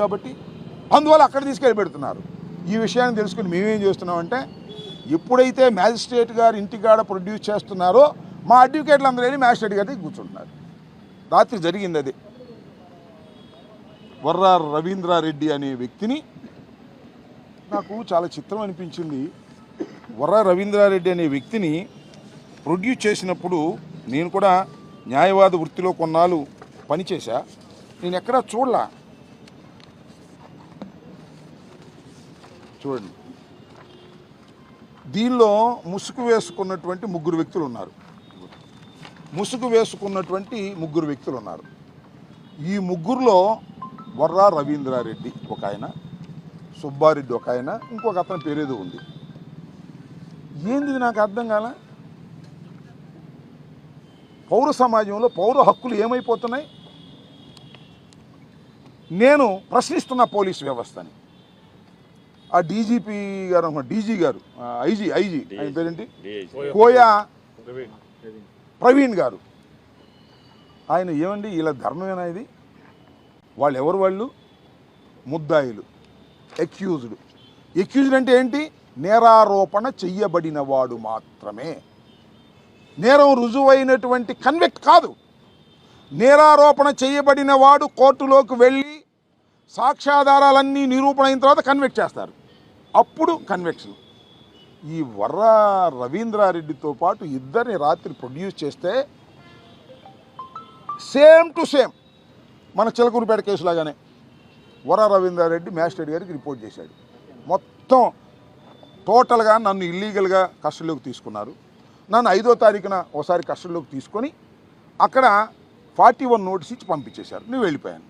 కాబట్టి అందువల్ల అక్కడ తీసుకెళ్ళి పెడుతున్నారు. ఈ విషయాన్ని తెలుసుకుని మేమేం చేస్తున్నామంటే ఎప్పుడైతే మ్యాజిస్ట్రేట్ గారు ఇంటికాడ ప్రొడ్యూస్ చేస్తున్నారో మా అడ్వకేట్లు అందరూ వెళ్ళి మ్యాజిస్ట్రేట్ గారికి కూర్చుంటున్నారు. రాత్రి జరిగింది అది. వర్రా రవీంద్రారెడ్డి అనే వ్యక్తిని నాకు చాలా చిత్రం అనిపించింది. వర్రా రవీంద్రారెడ్డి అనే వ్యక్తిని ప్రొడ్యూస్ చేసినప్పుడు నేను కూడా న్యాయవాద వృత్తిలో కొన్నాళ్ళు పనిచేశా. నేను ఎక్కడా చూడలా. చూడండి, దీనిలో ముసుగు వేసుకున్నటువంటి ముగ్గురు వ్యక్తులు ఉన్నారు. ఈ ముగ్గురులో వర్రా రవీంద్రారెడ్డి ఒక ఆయన, సుబ్బారెడ్డి ఒక ఆయన, ఇంకొక అతని పేరేదో ఉంది. ఏంది నాకు అర్థం కాల. పౌర సమాజంలో పౌర హక్కులు ఏమైపోతున్నాయి? నేను ప్రశ్నిస్తున్న పోలీస్ వ్యవస్థని. ఆ డీజీపీ గారు, డీజీ గారు, ఐజీ ఆయన పేరేంటి, కోయా ప్రవీణ్ గారు, ఆయన ఏమండి ఇలా ధర్మమేనా ఇది? వాళ్ళు ఎవరు? వాళ్ళు ముద్దాయిలు, ఎక్యూజ్డ్ అంటే ఏంటి? నేరారోపణ చెయ్యబడిన వాడు మాత్రమే. నేరం రుజువైనటువంటి కన్విక్ట్ కాదు. నేరారోపణ చేయబడిన వాడు కోర్టులోకి వెళ్ళి సాక్ష్యాధారాలన్నీ నిరూపణ అయిన తర్వాత కన్విక్ట్ చేస్తారు. అప్పుడు కన్విక్షన్. ఈ వర్రా రవీంద్రారెడ్డితో పాటు ఇద్దరిని రాత్రి ప్రొడ్యూస్ చేస్తే సేమ్ టు సేమ్ మన చిలకూరుపేట కేసులాగానే వర్రా రవీంద్రారెడ్డి మ్యాజిస్ట్రేట్ గారికి రిపోర్ట్ చేశాడు. మొత్తం టోటల్గా నన్ను ఇల్లీగల్గా కస్టడీలోకి తీసుకున్నారు. నన్ను 5వ తారీఖున ఒకసారి కస్టడీలోకి తీసుకొని అక్కడ 41 నోటీస్ ఇచ్చి పంపించేశారు. నేను వెళ్ళిపోయాను.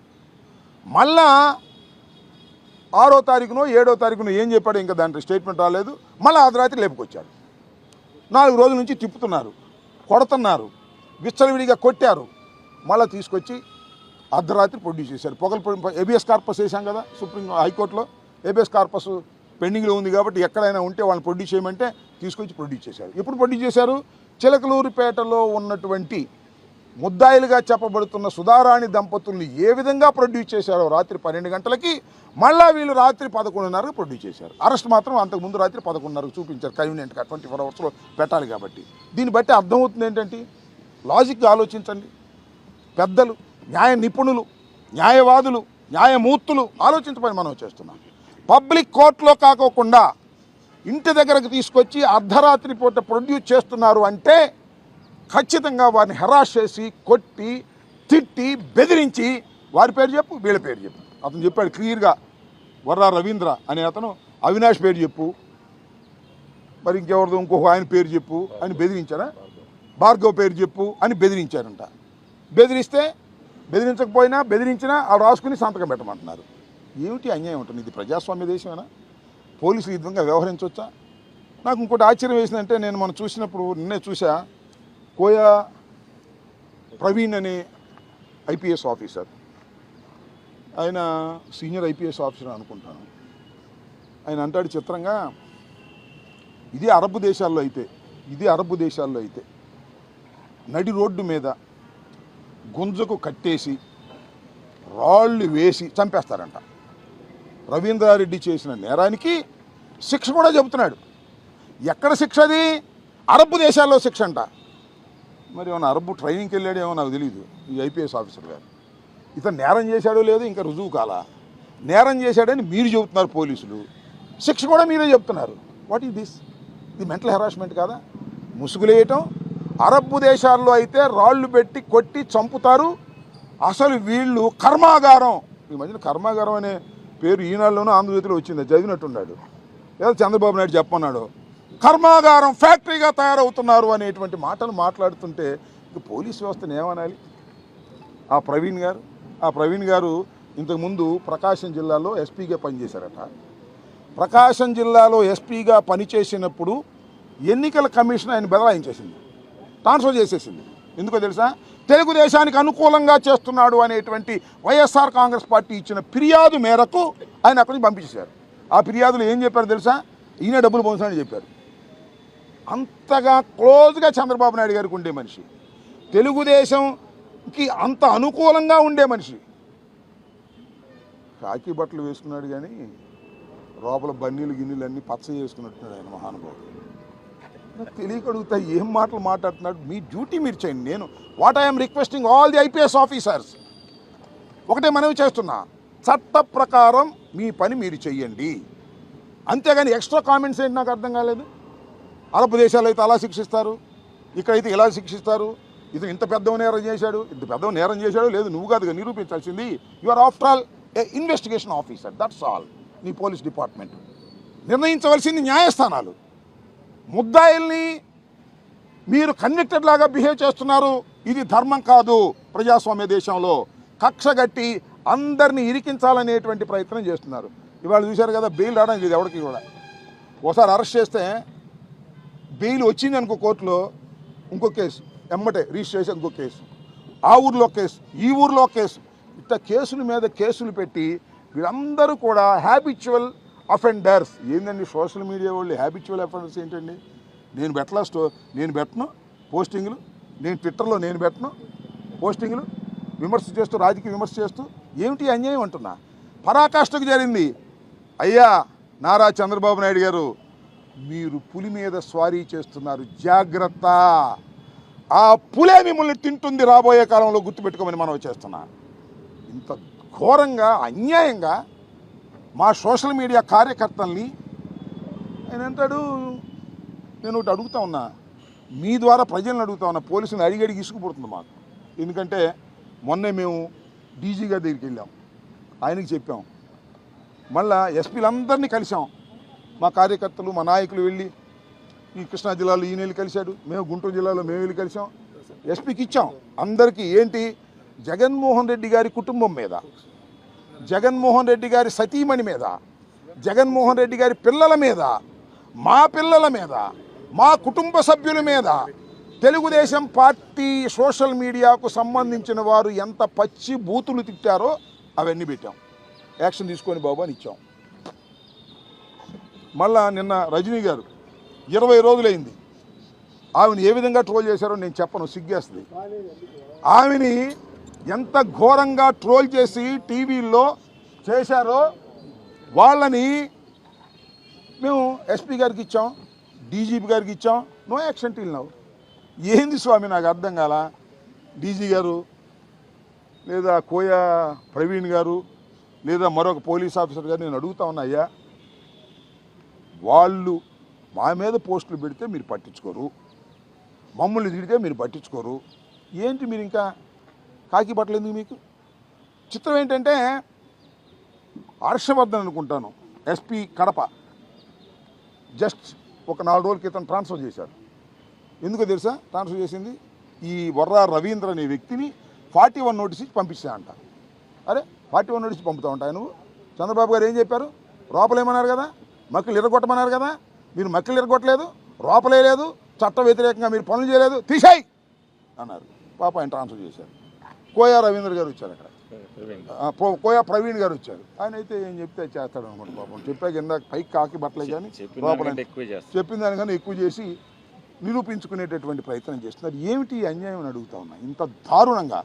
మళ్ళా 6వ తారీఖునో 7వ తారీఖునో ఏం చెప్పాడు, ఇంకా దాంట్లో స్టేట్మెంట్ రాలేదు. మళ్ళీ అర్ధరాత్రి లేపుకొచ్చాడు. 4 రోజుల నుంచి తిప్పుతున్నారు, కొడుతున్నారు, విచ్చలవిడిగా కొట్టారు. మళ్ళీ తీసుకొచ్చి అర్ధరాత్రి ప్రొడ్యూస్ చేశారు. ఏబిఎస్ కార్పస్ వేసాం కదా హైకోర్టులో. ఏబిఎస్ కార్పస్ పెండింగ్లో ఉంది కాబట్టి ఎక్కడైనా ఉంటే వాళ్ళని ప్రొడ్యూస్ చేయమంటే తీసుకొచ్చి ప్రొడ్యూస్ చేశారు. ఎప్పుడు ప్రొడ్యూస్ చేశారు? చిలకలూరిపేటలో ఉన్నటువంటి ముద్దాయిలుగా చెప్పబడుతున్న సుధారాణి దంపతుల్ని ఏ విధంగా ప్రొడ్యూస్ చేశారో రాత్రి 12 గంటలకి మళ్ళీ వీళ్ళు రాత్రి 11:30కు ప్రొడ్యూస్ చేశారు. అరెస్ట్ మాత్రం అంతకుముందు రాత్రి 11:30కు చూపించారు. కన్వీనియంట్గా 24 అవర్స్లో పెట్టాలి కాబట్టి. దీన్ని బట్టి అర్థమవుతుంది ఏంటంటే, లాజిక్గా ఆలోచించండి. పెద్దలు, న్యాయ నిపుణులు, న్యాయవాదులు, న్యాయమూర్తులు ఆలోచించమని మనం చేస్తున్నాం. పబ్లిక్ కోర్టులో కాకోకుండా ఇంటి దగ్గరకు తీసుకొచ్చి అర్ధరాత్రి పూట ప్రొడ్యూస్ చేస్తున్నారు అంటే ఖచ్చితంగా వారిని హెరాస్ చేసి, కొట్టి, తిట్టి, బెదిరించి వారి పేరు చెప్పు, వీళ్ళ పేరు చెప్పు. అతను చెప్పాడు క్లియర్గా, వర్రా రవీంద్ర అనే అతను అవినాష్ పేరు చెప్పు, మరి ఇంకెవరిదో ఇంకొక ఆయన పేరు చెప్పు అని బెదిరించారా? భార్గవ్ పేరు చెప్పు అని బెదిరించారంట. బెదిరించకపోయినా బెదిరించినా వాళ్ళు రాసుకుని సంతకం పెట్టమంటున్నారు. ఏమిటి అన్యాయం ఉంటుంది? ఇది ప్రజాస్వామ్య దేశమేనా? పోలీసులు ఈ విధంగా వ్యవహరించవచ్చా? నాకు ఇంకోటి ఆశ్చర్యం వేసిందంటే, నేను మనం చూసినప్పుడు నిన్నే చూసా, కోయా ప్రవీణ్ అనే ఐపీఎస్ ఆఫీసర్, ఆయన సీనియర్ ఐపీఎస్ ఆఫీసర్ అనుకుంటాను. ఆయన అంటాడు చిత్రంగా, ఇది అరబ్ దేశాల్లో అయితే నడి రోడ్డు మీద గుంజకు కట్టేసి రాళ్ళు వేసి చంపేస్తారంట. రవీంద్రారెడ్డి చేసిన నేరానికి శిక్ష కూడా చెబుతున్నాడు. ఎక్కడ శిక్ష? అది అరబ్ దేశాల్లో శిక్ష అంట. మరి ఏమన్నా అరబ్ ట్రైనింగ్కి వెళ్ళాడేమో నాకు తెలియదు ఈ ఐపీఎస్ ఆఫీసర్ గారు. ఇతను నేరం చేశాడో లేదో ఇంకా రుజువు కాలా. నేరం చేశాడని మీరు చెబుతున్నారు పోలీసులు, శిక్ష కూడా మీరే చెప్తున్నారు. What is this? ఇది మెంటల్ హెరాస్మెంట్ కాదా? ముసుగులేయటం. అరబ్ దేశాల్లో అయితే రాళ్ళు పెట్టి కొట్టి చంపుతారు. అసలు వీళ్ళు కర్మాగారం, ఈ మధ్యన కర్మాగారం అనే పేరు ఈనాడులోనూ ఆంధ్రజ్యోతిలో వచ్చింది, చదివినట్టున్నాడు. ఏదో చంద్రబాబు నాయుడు చెప్పన్నాడు, కర్మాగారం ఫ్యాక్టరీగా తయారవుతున్నారు అనేటువంటి మాటలు మాట్లాడుతుంటే ఇక పోలీస్ వ్యవస్థను ఏమనాలి? ఆ ప్రవీణ్ గారు ఇంతకుముందు ప్రకాశం జిల్లాలో ఎస్పీగా పనిచేశారట. ప్రకాశం జిల్లాలో ఎస్పీగా పనిచేసినప్పుడు ఎన్నికల కమిషన్ ఆయన బదలాయించేసింది, ట్రాన్స్ఫర్ చేసేసింది. ఎందుకో తెలుసా? తెలుగుదేశానికి అనుకూలంగా చేస్తున్నాడు అనేటువంటి వైఎస్ఆర్ కాంగ్రెస్ పార్టీ ఇచ్చిన ఫిర్యాదు మేరకు ఆయన అక్కడి నుంచి పంపించేశారు. ఆ ఫిర్యాదులు ఏం చెప్పారు తెలుసా? ఈయన డబ్బులు పొందుతానని చెప్పారు. అంతగా క్లోజ్గా చంద్రబాబు నాయుడు గారికి ఉండే మనిషి, తెలుగుదేశంకి అంత అనుకూలంగా ఉండే మనిషి. కాకి బట్టలు వేసుకున్నాడు కానీ లోపల బన్నీలు గిన్నెలు అన్నీ పచ్చ చేసుకున్నట్టున్నాడు ఆయన మహానుభావుడు. నాకు తెలియక అడుగుతా, ఏం మాటలు మాట్లాడుతున్నాడు? మీ డ్యూటీ మీరు చేయండి. నేను what I'm requesting all the IPS officers, ఒకటే మనవి చేస్తున్నా, చట్ట ప్రకారం మీ పని మీరు చెయ్యండి. అంతేగాని ఎక్స్ట్రా కామెంట్స్ ఏంటి నాకు అర్థం కాలేదు. అరబ్ దేశాలు అయితే అలా శిక్షిస్తారు, ఇక్కడైతే ఇలా శిక్షిస్తారు. ఇది ఇంత పెద్ద నేరం చేశాడు, ఇంత పెద్ద నేరం చేశాడు లేదు నువ్వు కాదుగా నిరూపించాల్సింది. You are after all a investigation officer, that's all. నీ పోలీస్ డిపార్ట్మెంట్ నిర్ణయించవలసింది న్యాయస్థానాలు. ముద్దాయిల్ని మీరు కన్విక్టెడ్ లాగా బిహేవ్ చేస్తున్నారు. ఇది ధర్మం కాదు. ప్రజాస్వామ్య దేశంలో కక్షగట్టి అందరినీ ఇరికించాలనేటువంటి ప్రయత్నం చేస్తున్నారు. ఇవాళ చూశారు కదా, బెయిల్ రావడానికి ఇది ఎవరికి కూడా. ఒకసారి అరెస్ట్ చేస్తే బెయిల్ వచ్చింది అనుకో కోర్టులో, ఇంకో కేసు ఎమ్మటే రిజిస్టర్ చేసి ఇంకో కేసు, ఆ ఊర్లో కేసు, ఈ ఊర్లో కేసు, ఇట్లా కేసుల మీద కేసులు పెట్టి వీళ్ళందరూ కూడా హ్యాబిచువల్ అఫెండర్స్. ఏంటండి సోషల్ మీడియా వాళ్ళు హ్యాబిచువల్ అఫెండర్స్ ఏంటండి? నేను పెట్టను పోస్టింగ్లు, నేను ట్విట్టర్లో నేను పెట్టను పోస్టింగ్లు, విమర్శ చేస్తూ రాజకీయ విమర్శ చేస్తూ ఏమిటి అన్యాయం అంటున్నా. పరాకాష్ఠకు జరిగింది. అయ్యా నారా చంద్రబాబు నాయుడు గారు, మీరు పులి మీద స్వారీ చేస్తున్నారు, జాగ్రత్త. ఆ పులే మిమ్మల్ని తింటుంది రాబోయే కాలంలో, గుర్తుపెట్టుకోమని మనం చేస్తున్నా. ఇంత ఘోరంగా అన్యాయంగా మా సోషల్ మీడియా కార్యకర్తల్ని ఆయన అంటాడు. నేను ఒకటి అడుగుతా ఉన్నా, మీ ద్వారా ప్రజలను అడుగుతా ఉన్నా, పోలీసుని అడిగడిగి ఇసుకుపడుతుంది మాకు. ఎందుకంటే మొన్నే మేము డీజీ గారి దగ్గరికి వెళ్ళాం, ఆయనకి చెప్పాం, మళ్ళా ఎస్పీలందరినీ కలిసాం. మా కార్యకర్తలు మా నాయకులు వెళ్ళి ఈ కృష్ణా జిల్లాలో ఈయన వెళ్ళి కలిశాడు, మేము గుంటూరు జిల్లాలో మేము వెళ్ళి కలిసాం, ఎస్పీకి ఇచ్చాం. అందరికీ ఏంటి, జగన్మోహన్ రెడ్డి గారి కుటుంబం మీద, జగన్మోహన్ రెడ్డి గారి సతీమణి మీద, జగన్మోహన్ రెడ్డి గారి పిల్లల మీద, మా పిల్లల మీద, మా కుటుంబ సభ్యుల మీద తెలుగుదేశం పార్టీ సోషల్ మీడియాకు సంబంధించిన వారు ఎంత పచ్చి బూతులు తిట్టారో అవన్నీ పెట్టాం. యాక్షన్ తీసుకొని బాబు అని ఇచ్చాం. మళ్ళా నిన్న రజనీ గారు 20 రోజులైంది, ఆమెను ఏ విధంగా ట్రోల్ చేశారో నేను చెప్పను, సిగ్గేస్తుంది. ఆమెని ఎంత ఘోరంగా ట్రోల్ చేసి టీవీల్లో చేశారో వాళ్ళని మేము ఎస్పీ గారికి ఇచ్చాం, డీజీపీ గారికి ఇచ్చాం. No action till now. ఏంది స్వామి నాకు అర్థం కాల. డీజీ గారు లేదా కోయా ప్రవీణ్ గారు లేదా మరొక పోలీస్ ఆఫీసర్ గారు నేను అడుగుతా ఉన్నా, అయ్యా వాళ్ళు మా మీద పోస్టులు పెడితే మీరు పట్టించుకోరు, మమ్మల్ని తిడితే మీరు పట్టించుకోరు, ఏంటి మీరు ఇంకా కాకి బట్టలు ఎందుకు మీకు? చిత్రం ఏంటంటే హర్షవర్ధన్ అనుకుంటాను ఎస్పీ కడప జస్ట్ ఒక 4 రోజుల క్రితం ట్రాన్స్ఫర్ చేశారు. ఎందుకో తెలుసా ట్రాన్స్ఫర్ చేసింది? ఈ వర్రా రవీంద్ర అనే వ్యక్తిని 41 నోటీస్ ఇచ్చి పంపిస్తా అంట. అరే 41 నోటీస్ పంపుతా ఉంటాయి నువ్వు? చంద్రబాబు గారు ఏం చెప్పారు? రోపలేమన్నారు కదా, మక్కలు ఎరగొట్టమన్నారు కదా, మీరు మక్కలు ఎరగొట్టలేదు, రోపలే లేదు, చట్ట వ్యతిరేకంగా మీరు పనులు చేయలేదు, తీసేయి అన్నారు. పాప ఆయన ట్రాన్స్ఫర్ చేశారు. కోయా రవీంద్ర గారు వచ్చారు, అక్కడ కోయా ప్రవీణ్ గారు వచ్చారు. ఆయన అయితే ఏం చెప్తే చేస్తాడు అనమాట. పాపం చెప్పాక ఇందాక పైకి కాకి బట్టలే కానీ లోపల చెప్పిన దానికన్నా ఎక్కువ చేసి నిరూపించుకునేటటువంటి ప్రయత్నం చేస్తున్నారు. ఏమిటి అన్యాయం అని అడుగుతా ఉన్నా. ఇంత దారుణంగా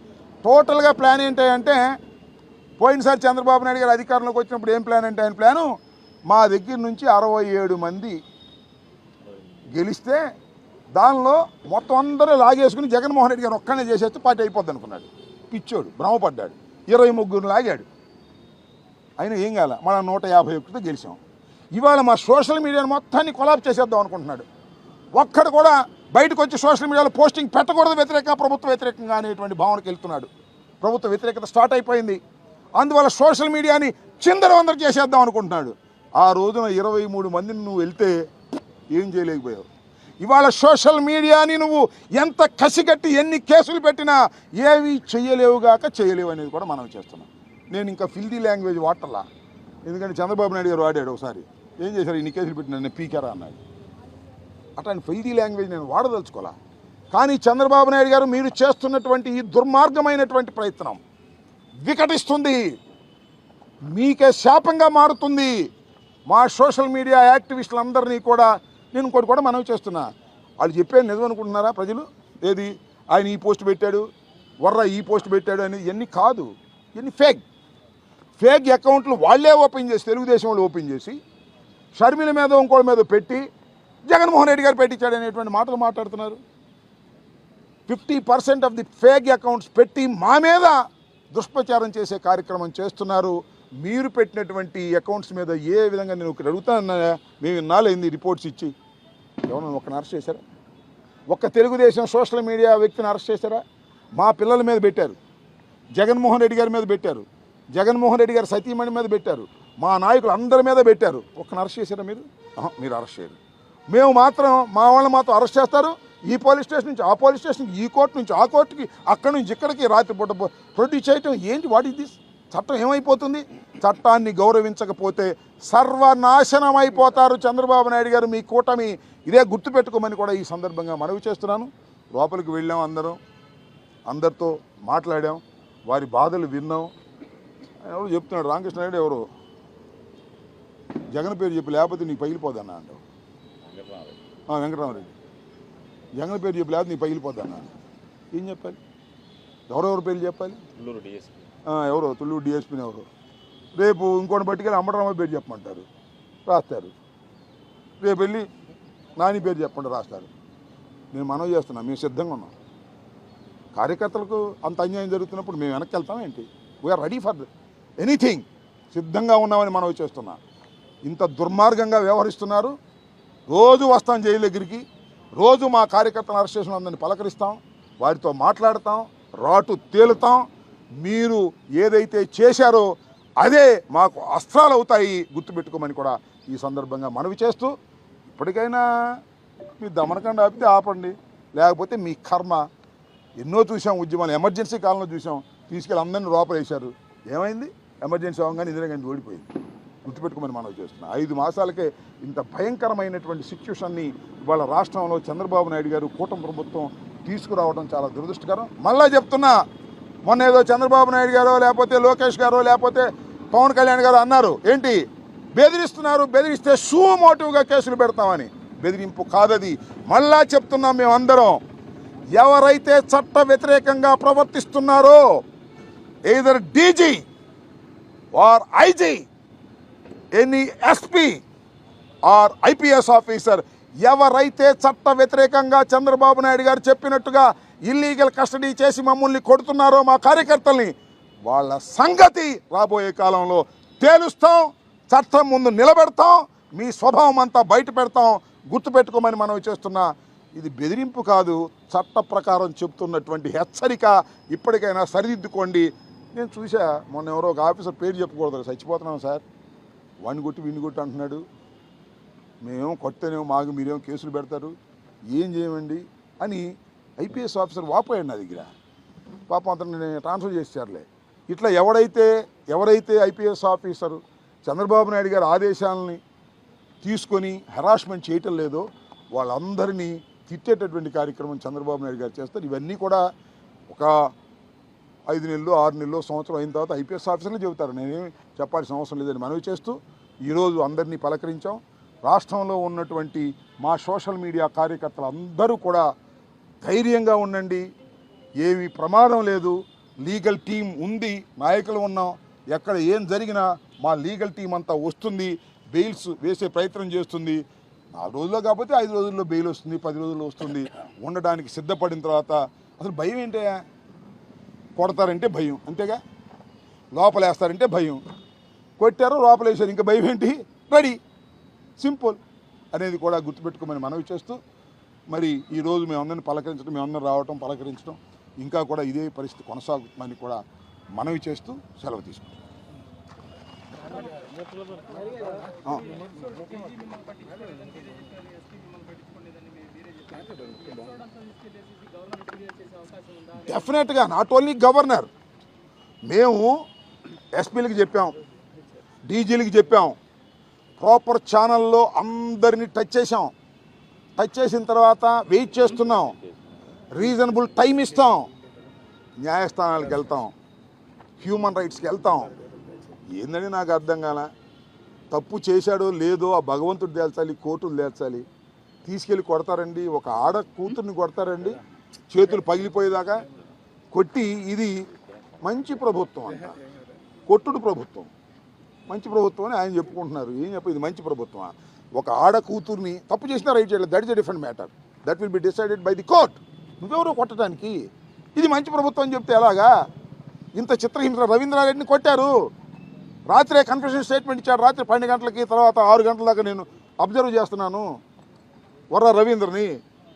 టోటల్గా ప్లాన్ ఏంటంటే, పోయినసారి చంద్రబాబు నాయుడు గారు అధికారంలోకి వచ్చినప్పుడు ఏం ప్లాన్ అంటే, ఆయన ప్లాను మా దగ్గర నుంచి 67 మంది గెలిస్తే దానిలో మొత్తం అందరూ లాగేసుకుని జగన్మోహన్ రెడ్డి గారు ఒక్కనే చేసేస్తే పార్టీ అయిపోద్ది అనుకున్నాడు. పిచ్చోడు, భ్రమపడ్డాడు. 23 లాగాడు. అయినా ఏం కాల, మనం 151తో గెలిచాం. ఇవాళ మా సోషల్ మీడియాను మొత్తాన్ని కొలాబ్ చేసేద్దాం అనుకుంటున్నాడు. ఒక్కడు కూడా బయటకు వచ్చి సోషల్ మీడియాలో పోస్టింగ్ పెట్టకూడదు, వ్యతిరేకంగా ప్రభుత్వ వ్యతిరేకంగా అనేటువంటి భావనకి వెళ్తున్నాడు. ప్రభుత్వ వ్యతిరేకత స్టార్ట్ అయిపోయింది. అందువల్ల సోషల్ మీడియాని చిందరవందర చేసేద్దాం అనుకుంటున్నాడు. ఆ రోజున 23 మందిని నువ్వు వెళ్తే ఏం చేయలేకపోయావు. ఇవాళ సోషల్ మీడియాని నువ్వు ఎంత కసిగట్టి ఎన్ని కేసులు పెట్టినా ఏవి చేయలేవుగాక చేయలేవు అనేది కూడా మనం చేస్తున్నాం. నేను ఇంకా ఫిల్దీ లాంగ్వేజ్ వాడటల్లా, ఎందుకంటే చంద్రబాబు నాయుడు గారు వాడాడు ఒకసారి. ఏం చేశారు, ఇన్ని కేసులు పెట్టినా నేను పీకారా అన్నాడు. అట్లాంటి ఫిల్దీ లాంగ్వేజ్ నేను వాడదలుచుకోవాలా. కానీ చంద్రబాబు నాయుడు గారు మీరు చేస్తున్నటువంటి ఈ దుర్మార్గమైనటువంటి ప్రయత్నం వికటిస్తుంది, మీకే శాపంగా మారుతుంది. మా సోషల్ మీడియా యాక్టివిస్టులందరినీ కూడా నేను ఇంకోటి కూడా మనవి చేస్తున్నా, వాళ్ళు చెప్పేది నిజం అనుకుంటున్నారా ప్రజలు? ఏది ఆయన ఈ పోస్ట్ పెట్టాడు, వర్ర ఈ పోస్ట్ పెట్టాడు అని, ఇవన్నీ కాదు, ఇవన్నీ ఫేక్ అకౌంట్లు వాళ్ళే ఓపెన్ చేసి, తెలుగుదేశం వాళ్ళు ఓపెన్ చేసి షర్మిల మీద ఇంకోళ్ళ మీద పెట్టి జగన్మోహన్ రెడ్డి గారు పెట్టించాడు అనేటువంటి మాటలు మాట్లాడుతున్నారు. 50% ఆఫ్ ది ఫేక్ అకౌంట్స్ పెట్టి మా మీద దుష్ప్రచారం చేసే కార్యక్రమం చేస్తున్నారు. మీరు పెట్టినటువంటి అకౌంట్స్ మీద ఏ విధంగా నేను ఒకటి అడుగుతానన్నా, మేము ఇన్నాళ్ళైంది రిపోర్ట్స్ ఇచ్చి ఎవరైనా ఒక్కని అరెస్ట్ చేశారా? ఒక్క తెలుగుదేశం సోషల్ మీడియా వ్యక్తిని అరెస్ట్ చేశారా? మా పిల్లల మీద పెట్టారు, జగన్మోహన్ రెడ్డి గారి మీద పెట్టారు, జగన్మోహన్ రెడ్డి గారి సతీమణి మీద పెట్టారు, మా నాయకులు అందరి మీద పెట్టారు. ఒక్కని అరెస్ట్ చేశారా మీరు? మీరు అరెస్ట్ చేయరు. మేము మాత్రం మా వాళ్ళని మాత్రం అరెస్ట్ చేస్తారు. ఈ పోలీస్ స్టేషన్ నుంచి ఆ పోలీస్ స్టేషన్కి, ఈ కోర్టు నుంచి ఆ కోర్టుకి, అక్కడి నుంచి ఇక్కడికి రాత్రిపూట ప్రొడ్యూస్ చేయటం ఏంటి? What is this? చట్టం ఏమైపోతుంది? చట్టాన్ని గౌరవించకపోతే సర్వనాశనం అయిపోతారు చంద్రబాబు నాయుడు గారు, మీ కూటమి. ఇదే గుర్తుపెట్టుకోమని కూడా ఈ సందర్భంగా మనవి చేస్తున్నాను. లోపలికి వెళ్ళాం, అందరితో మాట్లాడాం, వారి బాధలు విన్నాం. ఎవరు చెప్తున్నాడు, రామకృష్ణ నాయుడు ఎవరు జగన్ పేరు చెప్పి లేకపోతే నీకు పగిలిపోదన్నా అంటావు. వెంకటరామరెడ్డి జగన్ పేరు చెప్పి లేకపోతే నీకు పగిలిపోదన్నా. ఏం చెప్పాలి? ఎవరెవరు పేర్లు చెప్పాలి? ఎవరో తుళ్ళూరు డిఎస్పీని ఎవరు, రేపు ఇంకోటి బట్టికెళ్ళి అమ్మటరామ పేరు చెప్పమంటారు, రాస్తారు. రేపు వెళ్ళి నాని పేరు చెప్పండి, రాస్తారు. నేను మనవి చేస్తున్నా, మేము సిద్ధంగా ఉన్నాం. కార్యకర్తలకు అంత అన్యాయం జరుగుతున్నప్పుడు మేము వెనక్కి వెళ్తాం ఏంటి? వీఆర్ రెడీ ఫర్ ఎనీథింగ్, సిద్ధంగా ఉన్నామని మనవి చేస్తున్నా. ఇంత దుర్మార్గంగా వ్యవహరిస్తున్నారు. రోజు వస్తాం జైలు దగ్గరికి, రోజు మా కార్యకర్తలను అరెస్ట్ చేసిన అందరిని పలకరిస్తాం, వారితో మాట్లాడతాం, రాటు తేలుతాం. మీరు ఏదైతే చేశారో అదే మాకు అస్త్రాలు అవుతాయి, గుర్తుపెట్టుకోమని కూడా ఈ సందర్భంగా మనవి చేస్తూ, ఇప్పటికైనా మీ దమనకండ ఆపితే ఆపండి, లేకపోతే మీ కర్మ. ఎన్నో చూసాం ఉద్యమాలు, ఎమర్జెన్సీ కాలంలో చూసాం, తీసుకెళ్ళి అందరినీ లోపలేశారు. ఏమైంది? ఎమర్జెన్సీ అవగానే ఇందిరాగాంధీ ఓడిపోయింది. గుర్తుపెట్టుకోమని మనవి చేస్తున్నాం. 5 మాసాలకే ఇంత భయంకరమైనటువంటి సిచ్యువేషన్ని ఇవాళ రాష్ట్రంలో చంద్రబాబు నాయుడు గారు, కూటమి ప్రభుత్వం తీసుకురావడం చాలా దురదృష్టకరం. మళ్ళా చెప్తున్నా, మొన్న ఏదో చంద్రబాబు నాయుడు గారో లేకపోతే లోకేష్ గారో లేకపోతే పవన్ కళ్యాణ్ గారు అన్నారు, ఏంటి బెదిరిస్తున్నారు, బెదిరిస్తే షూ మోటివ్గా కేసులు పెడతామని. బెదిరింపు కాదది. మళ్ళా చెప్తున్నాం మేమందరం, ఎవరైతే చట్ట వ్యతిరేకంగా ప్రవర్తిస్తున్నారో either DG or IG, any SP or IPS officer, ఎవరైతే చట్ట వ్యతిరేకంగా చంద్రబాబు నాయుడు గారు చెప్పినట్టుగా ఇల్లీగల్ కస్టడీ చేసి మమ్మల్ని కొడుతున్నారో, మా కార్యకర్తల్ని, వాళ్ళ సంగతి రాబోయే కాలంలో తేలుస్తాం, చట్టం ముందు నిలబెడతాం, మీ స్వభావం అంతా బయట పెడతాం. గుర్తుపెట్టుకోమని మనం చేస్తున్నా. ఇది బెదిరింపు కాదు, చట్ట ప్రకారం చెప్తున్నటువంటి హెచ్చరిక. ఇప్పటికైనా సరిదిద్దుకోండి. నేను చూసా, మొన్న ఎవరో ఒక ఆఫీసర్ పేరు చెప్పకూడదు, చచ్చిపోతున్నాం సార్, వాడిని కొట్టి వీడిని కొట్టి అంటున్నాడు. మేమేమో కొట్టేనేమో మాకు మీరేమో కేసులు పెడతారు, ఏం చేయమండి అని ఐపీఎస్ ఆఫీసర్ వాపోయాడు నా దగ్గర. పాపం అతన్ని ట్రాన్స్ఫర్ చేశారులే. ఇట్లా ఎవరైతే ఐపీఎస్ ఆఫీసరు చంద్రబాబు నాయుడు గారి ఆదేశాలని తీసుకొని హెరాస్మెంట్ చేయటం లేదో వాళ్ళందరినీ తిట్టేటటువంటి కార్యక్రమం చంద్రబాబు నాయుడు గారు చేస్తారు. ఇవన్నీ కూడా ఒక 5 నెలలు 6 నెలలు సంవత్సరం అయిన తర్వాత ఐపీఎస్ ఆఫీసర్లు చెబుతారు. నేనేమి చెప్పాల్సిన అవసరం లేదని మనవి చేస్తూ ఈరోజు అందరినీ పలకరించాం. రాష్ట్రంలో ఉన్నటువంటి మా సోషల్ మీడియా కార్యకర్తలు అందరూ కూడా ధైర్యంగా ఉండండి, ఏమి ప్రమాదం లేదు, లీగల్ టీం ఉంది, నాయకులు ఉన్నాం, ఎక్కడ ఏం జరిగినా మా లీగల్ టీం అంతా వస్తుంది, బెయిల్స్ వేసే ప్రయత్నం చేస్తుంది. 4 రోజుల్లో కాకపోతే 5 రోజుల్లో బెయిల్ వస్తుంది, 10 రోజుల్లో వస్తుంది. ఉండడానికి సిద్ధపడిన తర్వాత అసలు భయం ఏంటయ్యా? కొడతారంటే భయం, అంతేగా, లోపలేస్తారంటే భయం, కొట్టారు లోపలేసారు, ఇంకా భయం ఏంటి? రెడీ, సింపుల్ అనేది కూడా గుర్తుపెట్టుకోమని మనవి చేస్తూ, మరి ఈరోజు మేమందరిని పలకరించడం, మేమందరం రావటం, పలకరించడం, ఇంకా కూడా ఇదే పరిస్థితి కొనసాగుతుందని కూడా మనవి చేస్తూ సెలవు తీసుకుంటాం. డెఫినెట్గా నాట్ ఓన్లీ గవర్నర్, మేము ఎస్పీలకి చెప్పాం, డీజీలకి చెప్పాం, ప్రాపర్ ఛానల్లో అందరినీ టచ్ చేసాం. టచ్ చేసిన తర్వాత వెయిట్ చేస్తున్నాం, రీజనబుల్ టైం ఇస్తాం, న్యాయస్థానాలకు వెళ్తాం, హ్యూమన్ రైట్స్కి వెళ్తాం. ఏందని నాకు అర్థం కాల. తప్పు చేశాడో లేదో ఆ భగవంతుడు తేల్చాలి, కోర్టులు తేల్చాలి. తీసుకెళ్ళి కొడతారండి, ఒక ఆడ కూతుర్ని కొడతారండి, చేతులు పగిలిపోయేదాకా కొట్టి. ఇది మంచి ప్రభుత్వం అంట, కొట్టుడు ప్రభుత్వం, మంచి ప్రభుత్వం అని ఆయన చెప్పుకుంటున్నారు. ఏం చెప్ప ఇది మంచి ప్రభుత్వమా? ఒక ఆడ కూతుర్ని తప్పు చేసినా రైట్ చేయలేదు, that is a different matter, that will be decided by the court. నువ్వెవరో కొట్టడానికి? ఇది మంచి ప్రభుత్వం అని చెప్తే ఎలాగా? ఇంత చిత్రహింస రవీంద్రారెడ్డిని కొట్టారు, రాత్రే కన్ఫెషన్ స్టేట్మెంట్ ఇచ్చాడు, రాత్రి 12 గంటలకి, తర్వాత 6 గంటల దాకా నేను అబ్జర్వ్ చేస్తున్నాను వర్ర రవీంద్రని.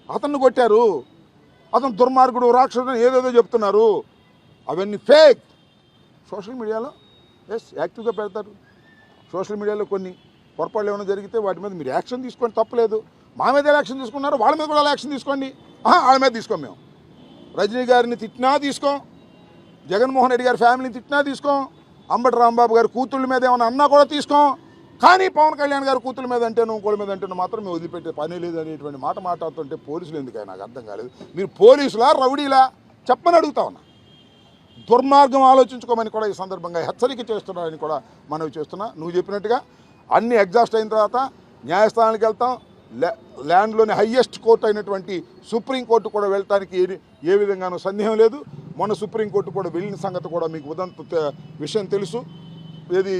అతన్ని కొట్టారు, అతను దుర్మార్గుడు రాక్షసుడు ఏదేదో చెప్తున్నారు. అవన్నీ ఫేక్. సోషల్ మీడియాలో ఎస్ యాక్టివ్గా పెడతారు. సోషల్ మీడియాలో కొన్ని పొరపాట్లు ఏమైనా జరిగితే వాటి మీద మీరు యాక్షన్ తీసుకోండి, తప్పలేదు. మా మీద యాక్షన్ తీసుకున్నారు, వాళ్ళ మీద కూడా యాక్షన్ తీసుకోండి. వాళ్ళ మీద తీసుకోం. మేము రజనీ గారిని తిట్టినా తీసుకోం, జగన్మోహన్ రెడ్డి గారి ఫ్యామిలీని తిట్టినా తీసుకోం, అంబటి రాంబాబు గారి కూతుళ్ళ మీద ఏమైనా అన్నా కూడా తీసుకోం. కానీ పవన్ కళ్యాణ్ గారి కూతుళ్ళ మీద అంటేను ఇంకోళ్ళ మీద అంటేను మాత్రం మేము వదిలిపెట్టే పని లేదు అనేటువంటి మాట మాట్లాడుతుంటే పోలీసులు ఎందుకని నాకు అర్థం కాలేదు. మీరు పోలీసులా రౌడీలా చెప్పని అడుగుతా ఉన్నా. దుర్మార్గం ఆలోచించుకోమని కూడా ఈ సందర్భంగా హెచ్చరిక చేస్తున్నారని కూడా మనవి చేస్తున్నా. నువ్వు చెప్పినట్టుగా అన్ని ఎగ్జాస్ట్ అయిన తర్వాత న్యాయస్థానానికి వెళ్తాం. ల్యాండ్లోని హయ్యెస్ట్ కోర్టు అయినటువంటి సుప్రీంకోర్టు కూడా వెళ్ళటానికి ఏ విధంగానూ సందేహం లేదు. మొన్న సుప్రీంకోర్టు కూడా వెళ్ళిన సంగతి కూడా మీకు ఉదంత విషయం తెలుసు. ఏది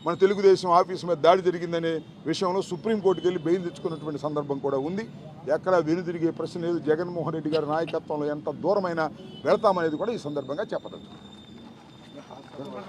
మన తెలుగుదేశం ఆఫీసు మీద దాడి జరిగిందనే విషయంలో సుప్రీంకోర్టుకి వెళ్ళి బెయిల్ తెచ్చుకున్నటువంటి సందర్భం కూడా ఉంది. ఎక్కడ వెనుదిరిగే ప్రశ్న లేదు. జగన్మోహన్ రెడ్డి గారి నాయకత్వంలో ఎంత దూరమైనా వెళతామనేది కూడా ఈ సందర్భంగా చెప్పదలుచుకున్నాను.